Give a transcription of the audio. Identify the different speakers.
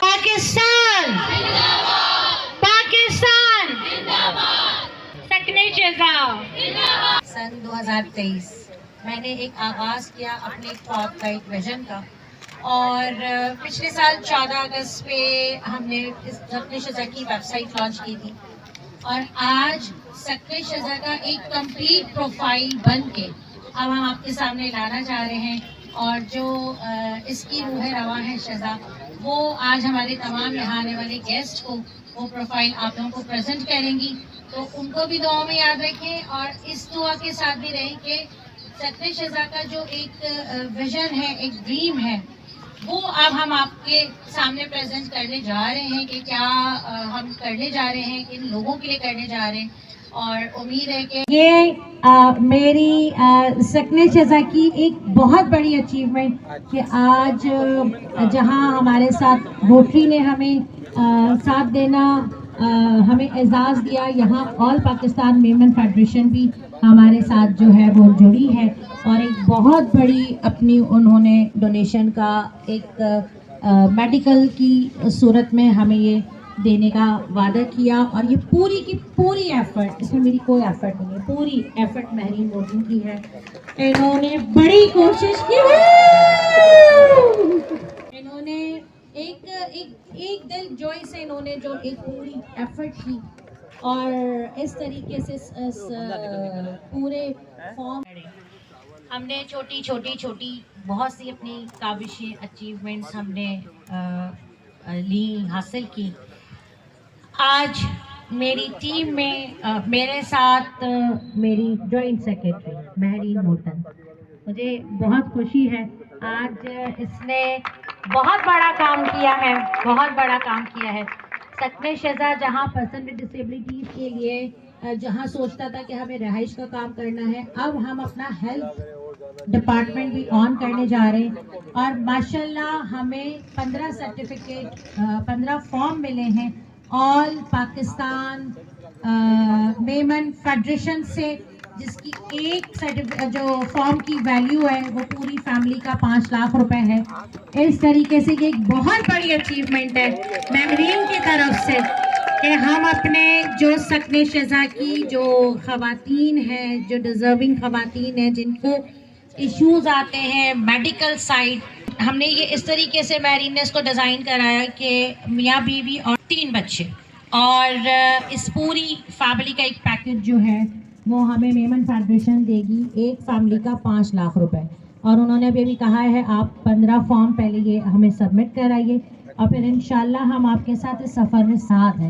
Speaker 1: पाकिस्तान पाकिस्तान सकने शज़ा। सन 2023 मैंने एक आगाज़ किया अपने ख्वाब का, एक विजन का, और पिछले साल 14 अगस्त पे हमने इस सकने शज़ा की वेबसाइट लॉन्च की थी, और आज सकने शज़ा का एक कंप्लीट प्रोफाइल बन के अब हम आपके सामने लाना चाह रहे हैं। और जो इसकी रूह रवा है शज़ा, वो आज हमारे तमाम यहाँ आने वाले गेस्ट को वो प्रोफाइल आप लोगों को प्रेजेंट करेंगी। तो उनको भी दुआ में याद रखें और इस दुआ के साथ भी रहें कि सकने शज़ा का जो एक विजन है, एक ड्रीम है, वो अब हम आपके सामने प्रेजेंट करने जा रहे हैं कि क्या हम करने जा रहे हैं, किन लोगों के लिए करने जा रहे हैं। और उम्मीद है कि ये मेरी सकने शज़ा की एक बहुत बड़ी अचीवमेंट कि आज जहां हमारे साथ रोटरी ने हमें साथ देना, हमें एजाज़ दिया, यहाँ ऑल पाकिस्तान मेमन फेडरेशन भी हमारे साथ जो है वो जुड़ी है, और एक बहुत बड़ी अपनी उन्होंने डोनेशन का एक मेडिकल की सूरत में हमें ये देने का वादा किया। और ये पूरी की पूरी एफर्ट, इसमें मेरी कोई एफर्ट नहीं है, पूरी एफर्ट महरीन मोर्टन की है। इन्होंने बड़ी कोशिश की है, इन्होंने एक दिल जोई से इन्होंने जो एक पूरी एफर्ट की, और इस तरीके से इस पूरे फॉर्म हमने छोटी बहुत सी अपनी काबिशें, अचीवमेंट्स हमने ली, हासिल की। आज मेरी टीम में मेरे साथ मेरी जॉइंट सेक्रेटरी महरीन मोर्टन, मुझे बहुत खुशी है। आज इसने बहुत बड़ा काम किया है, बहुत बड़ा काम किया है। सकने शज़ा जहां पर्सन विद डिसेबिलिटीज़ के लिए जहां सोचता था कि हमें रहाइश का काम करना है, अब हम अपना हेल्थ डिपार्टमेंट भी ऑन करने जा रहे हैं। और माशाल्लाह हमें 15 सर्टिफिकेट, 15 फॉर्म मिले हैं ऑल पाकिस्तान मेमन फेडरेशन से, जिसकी एक सर्टिफिकेट जो फॉर्म की वैल्यू है वो पूरी फैमिली का 5 लाख रुपए है। इस तरीके से ये एक बहुत बड़ी अचीवमेंट है महरीन की तरफ से कि हम अपने जो सकने शज़ा की जो ख़वातीन हैं, जो डिज़र्विंग ख़वातीन हैं, जिनको इश्यूज़ आते हैं मेडिकल साइड, हमने ये इस तरीके से महरीन ने इसको डिज़ाइन कराया कि मियाँ बीवी और 3 बच्चे, और इस पूरी फैमिली का एक पैकेज जो है वो हमें मेमन फेडरेशन देगी, एक फैमिली का 5 लाख रुपए। और उन्होंने अभी कहा है आप 15 फॉर्म पहले ये हमें सबमिट कराइए, और फिर इंशाल्लाह हम आपके साथ इस सफ़र में साथ हैं।